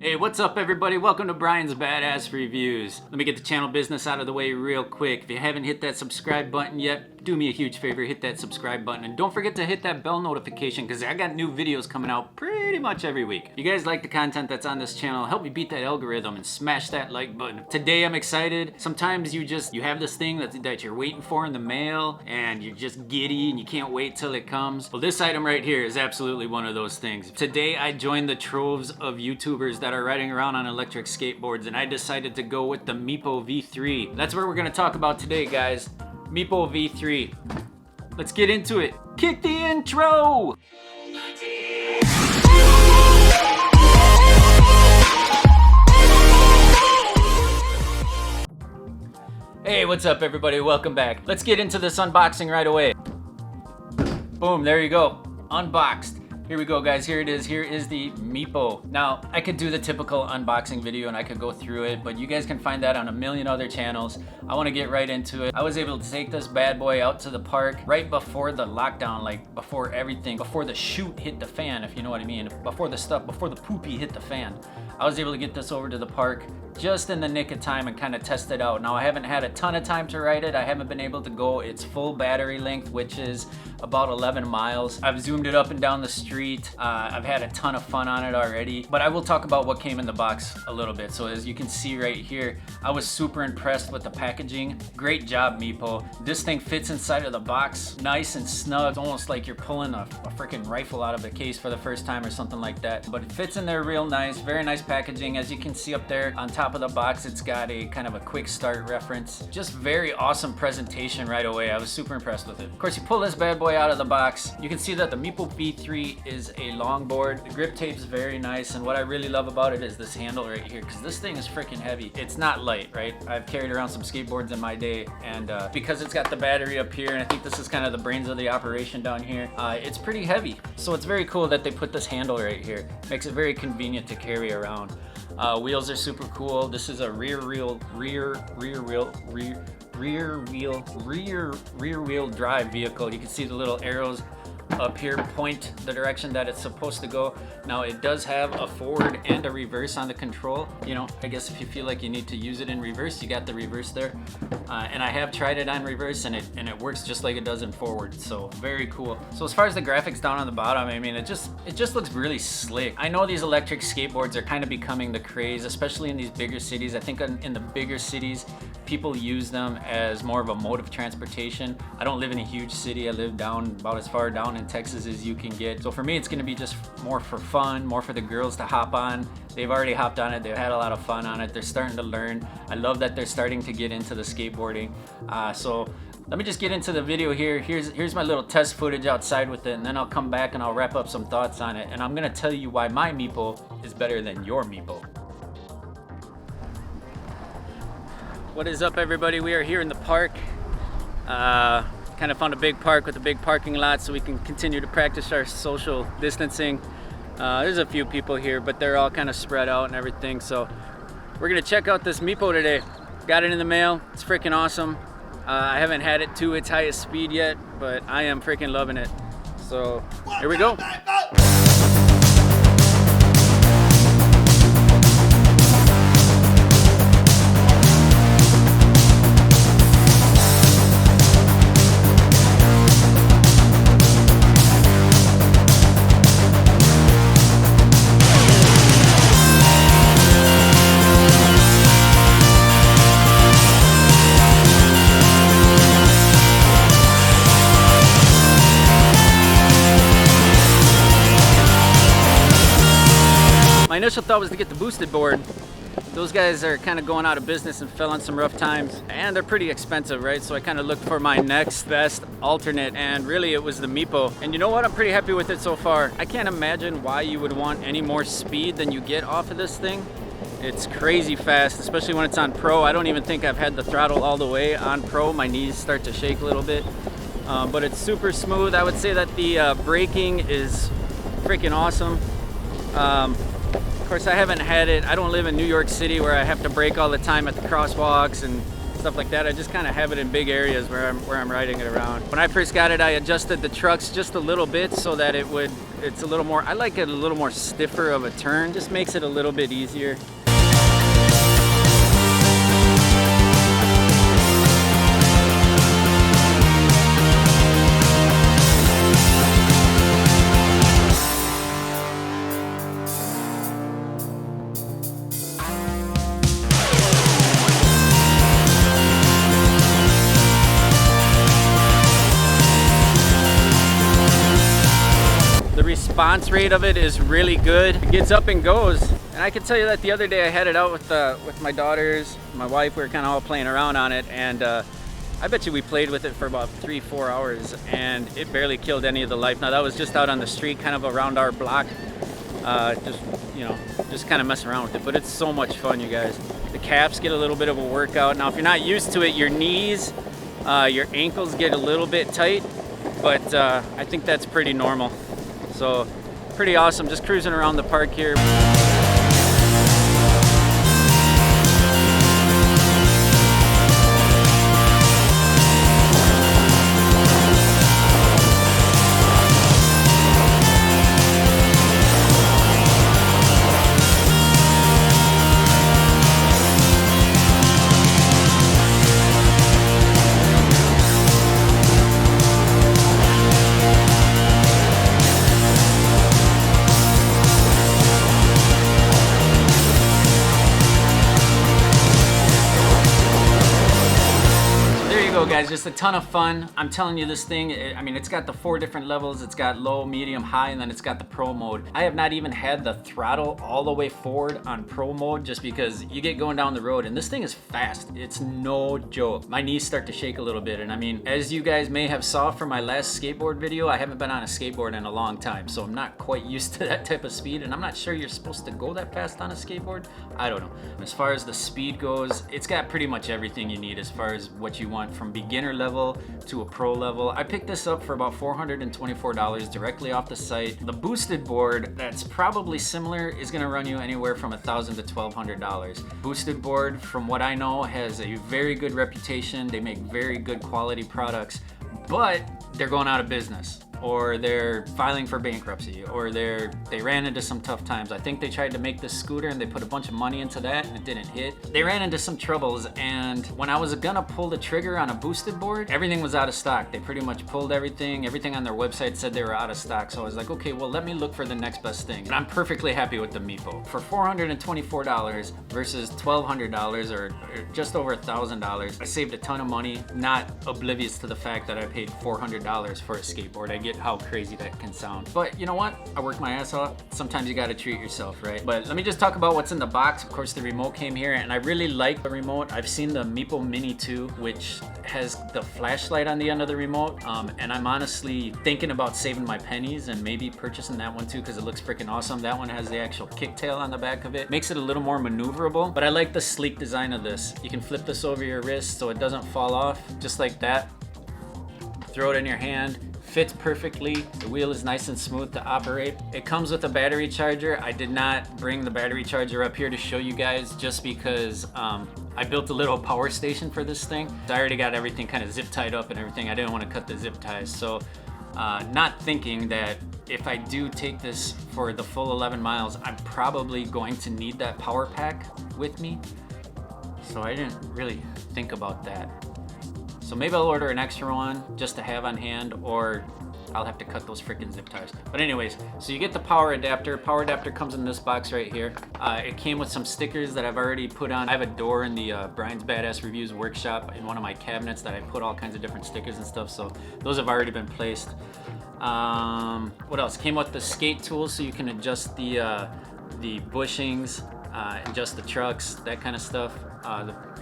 Hey, what's up everybody? Welcome to Brian's Badass Reviews. Let me get the channel business out of the way real quick. If you haven't hit that subscribe button yet, do me a huge favor, hit that subscribe button. And don't forget to hit that bell notification because I got new videos coming out pretty much every week. If you guys like the content that's on this channel, help me beat that algorithm and smash that like button. Today I'm excited. Sometimes you have this thing that you're waiting for in the mail and you're just giddy and you can't wait till it comes. Well, this item right here is absolutely one of those things. Today I joined the troves of YouTubers that are riding around on electric skateboards, and I decided to go with the Meepo V3. That's what we're gonna talk about today, guys. Meepo V3. Let's get into it. Kick the intro! Hey, what's up everybody? Welcome back. Let's get into this unboxing right away. Boom, there you go. Unboxed. Here we go, guys. Here it is. Here is the Meepo. Now, I could do the typical unboxing video and I could go through it, but you guys can find that on a million other channels. I want to get right into it. I was able to take this bad boy out to the park right before the lockdown, like before everything, before the shoot hit the fan, if you know what I mean. Before the poopy hit the fan. I was able to get this over to the park just in the nick of time and kind of test it out. Now, I haven't had a ton of time to ride it. I haven't been able to go its full battery length, which is about 11 miles. I've zoomed it up and down the street. I've had a ton of fun on it already, but I will talk about what came in the box a little bit. So as you can see right here, I was super impressed with the packaging. Great job, Meepo. This thing fits inside of the box nice and snug. It's almost like you're pulling a freaking rifle out of the case for the first time or something like that, but it fits in there real nice. Very nice packaging. As you can see up there on top of the box, it's got a kind of a quick start reference. Just very awesome presentation right away. I was super impressed with it. Of course, you pull this bad boy out of the box, you can see that the Meepo V3 is a longboard. The grip tape is very nice, and what I really love about it is this handle right here, because this thing is freaking heavy. It's not light, right? I've carried around some skateboards in my day, and because it's got the battery up here, and I think this is kind of the brains of the operation down here, it's pretty heavy. So it's very cool that they put this handle right here. Makes it very convenient to carry around. Wheels are super cool. This is a rear wheel drive vehicle. You can see the little arrows up here point the direction that it's supposed to go. Now, it does have a forward and a reverse on the control. You know, I guess if you feel like you need to use it in reverse, you got the reverse there. And I have tried it on reverse, and it works just like it does in forward. So very cool. So as far as the graphics down on the bottom, I mean, it just looks really slick. I know these electric skateboards are kind of becoming the craze, especially in these bigger cities. I think in the bigger cities, people use them as more of a mode of transportation. I don't live in a huge city. I live down about as far down in Texas as you can get. So for me, it's gonna be just more for fun, more for the girls to hop on. They've already hopped on it. They've had a lot of fun on it. They're starting to learn. I love that they're starting to get into the skateboarding. So let me just get into the video here. Here's my little test footage outside with it, and then I'll come back and I'll wrap up some thoughts on it. And I'm gonna tell you why my Meepo is better than your Meepo. What is up, everybody? We are here in the park. Kind of found a big park with a big parking lot so we can continue to practice our social distancing. There's a few people here, but they're all kind of spread out and everything. So we're gonna check out this Meepo today. Got it in the mail. It's freaking awesome. I haven't had it to its highest speed yet, but I am freaking loving it. So here we go. My initial thought was to get the boosted board. Those guys are kind of going out of business and fell on some rough times, and they're pretty expensive, right? So I kind of looked for my next best alternate, and really it was the Meepo. And you know what? I'm pretty happy with it so far. I can't imagine why you would want any more speed than you get off of this thing. It's crazy fast, especially when it's on Pro. I don't even think I've had the throttle all the way on Pro. My knees start to shake a little bit, but it's super smooth. I would say that the braking is freaking awesome. Of course, I haven't had it. I don't live in New York City where I have to brake all the time at the crosswalks and stuff like that. I just kind of have it in big areas where I'm riding it around. When I first got it, I adjusted the trucks just a little bit so that it's a little more, I like it a little more stiffer of a turn. Just makes it a little bit easier. Response rate of it is really good. It gets up and goes, and I can tell you that the other day I had it out with my daughters, my wife. We were kind of all playing around on it, and I bet you we played with it for about 3-4 hours, and it barely killed any of the life. Now that was just out on the street, kind of around our block, just kind of messing around with it. But it's so much fun, you guys. The calves get a little bit of a workout. Now, if you're not used to it, your knees, your ankles get a little bit tight, but I think that's pretty normal. So pretty awesome, just cruising around the park here. Guys, just a ton of fun. I'm telling you, this thing, I mean, it's got the 4 different levels. It's got low, medium, high, and then it's got the pro mode. I have not even had the throttle all the way forward on pro mode, just because you get going down the road and this thing is fast. It's no joke. My knees start to shake a little bit, and I mean, as you guys may have saw from my last skateboard video, I haven't been on a skateboard in a long time, so I'm not quite used to that type of speed, and I'm not sure you're supposed to go that fast on a skateboard. I don't know. As far as the speed goes, it's got pretty much everything you need as far as what you want from beginner level to a pro level. I picked this up for about $424 directly off the site. The boosted board, that's probably similar, is going to run you anywhere from $1,000 to $1,200. Boosted board, from what I know, has a very good reputation. They make very good quality products, but they're going out of business, or they're filing for bankruptcy, or they ran into some tough times. I think they tried to make this scooter and they put a bunch of money into that and it didn't hit. They ran into some troubles, and when I was gonna pull the trigger on a boosted board, everything was out of stock. They pretty much pulled everything on their website said they were out of stock. So I was like, okay, well, let me look for the next best thing. And I'm perfectly happy with the Meepo. For $424 versus $1,200 or just over $1,000, I saved a ton of money, not oblivious to the fact that I paid $400 for a skateboard. I get how crazy that can sound. But you know what? I worked my ass off. Sometimes you gotta treat yourself, right? But let me just talk about what's in the box. Of course, the remote came here, and I really like the remote. I've seen the Meepo Mini 2, which has the flashlight on the end of the remote, and I'm honestly thinking about saving my pennies and maybe purchasing that one too, because it looks freaking awesome. That one has the actual kicktail on the back of it. Makes it a little more maneuverable, but I like the sleek design of this. You can flip this over your wrist so it doesn't fall off, just like that. Throw it in your hand. Fits perfectly. The wheel is nice and smooth to operate. It comes with a battery charger. I did not bring the battery charger up here to show you guys, just because I built a little power station for this thing. I already got everything kind of zip tied up and everything. I didn't want to cut the zip ties, so not thinking that if I do take this for the full 11 miles, I'm probably going to need that power pack with me. So I didn't really think about that. So maybe I'll order an extra one just to have on hand, or I'll have to cut those freaking zip ties. But anyways, so you get the power adapter. Power adapter comes in this box right here. It came with some stickers that I've already put on. I have a door in the Brian's Badass Reviews workshop in one of my cabinets that I put all kinds of different stickers and stuff, so those have already been placed. What else? Came with the skate tools, so you can adjust the bushings, adjust the trucks, that kind of stuff.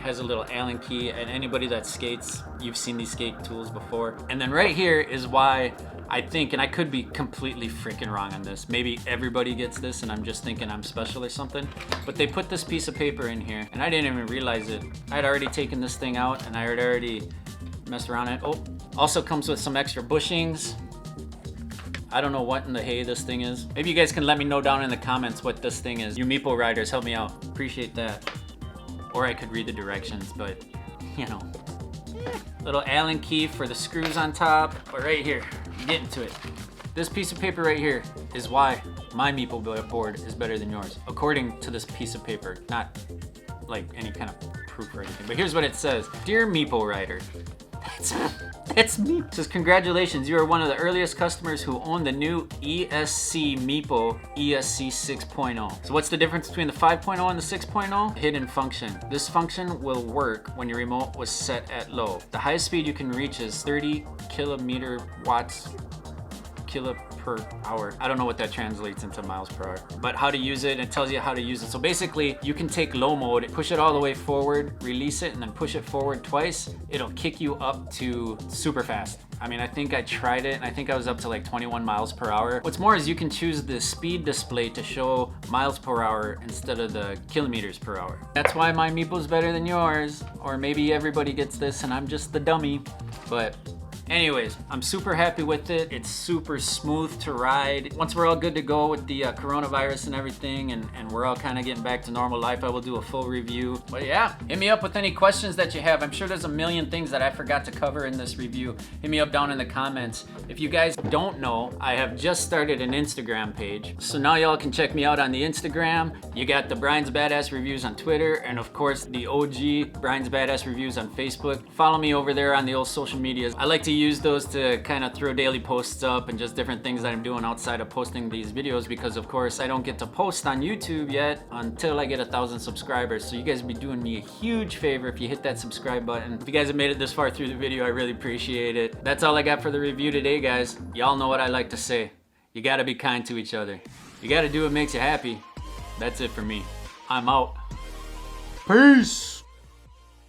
Has a little Allen key, and anybody that skates, you've seen these skate tools before. And then right here is why I think, and I could be completely freaking wrong on this, maybe everybody gets this and I'm just thinking I'm special or something, but they put this piece of paper in here and I didn't even realize it. I had already taken this thing out and I had already messed around it. Oh, also comes with some extra bushings. I don't know what in the hay this thing is. Maybe you guys can let me know down in the comments what this thing is. You Meepo riders, help me out. Appreciate that. Or I could read the directions, but you know, little Allen key for the screws on top. But right here, getting to it. This piece of paper right here is why my Meepo board is better than yours, according to this piece of paper, not like any kind of proof or anything. But here's what it says. Dear Meepo Rider, that's me. It says, congratulations, you are one of the earliest customers who own the new ESC Meepo ESC 6.0. So what's the difference between the 5.0 and the 6.0? Hidden function. This function will work when your remote was set at low. The highest speed you can reach is 30 kilometer watts kilo per hour. I don't know what that translates into miles per hour, but how to use it, it tells you how to use it. So basically you can take low mode, push it all the way forward, release it, and then push it forward twice. It'll kick you up to super fast. I mean, I think I tried it and I think I was up to like 21 miles per hour. What's more is you can choose the speed display to show miles per hour instead of the kilometers per hour. That's why my Meepo's better than yours. Or maybe everybody gets this and I'm just the dummy. But anyways, I'm super happy with it. It's super smooth to ride. Once we're all good to go with the coronavirus and everything, and we're all kind of getting back to normal life, I will do a full review. But yeah, hit me up with any questions that you have. I'm sure there's a million things that I forgot to cover in this review. Hit me up down in the comments. If you guys don't know, I have just started an Instagram page. So now y'all can check me out on the Instagram. You got the Brian's Badass Reviews on Twitter, and of course the OG Brian's Badass Reviews on Facebook. Follow me over there on the old social medias. I like to use those to kind of throw daily posts up and just different things that I'm doing outside of posting these videos, because of course I don't get to post on YouTube yet until I get 1,000 subscribers. So you guys would be doing me a huge favor if you hit that subscribe button. If you guys have made it this far through the video, I really appreciate it. That's all I got for the review today, guys. Y'all know what I like to say. You gotta be kind to each other. You gotta do what makes you happy. That's it for me. I'm out. Peace.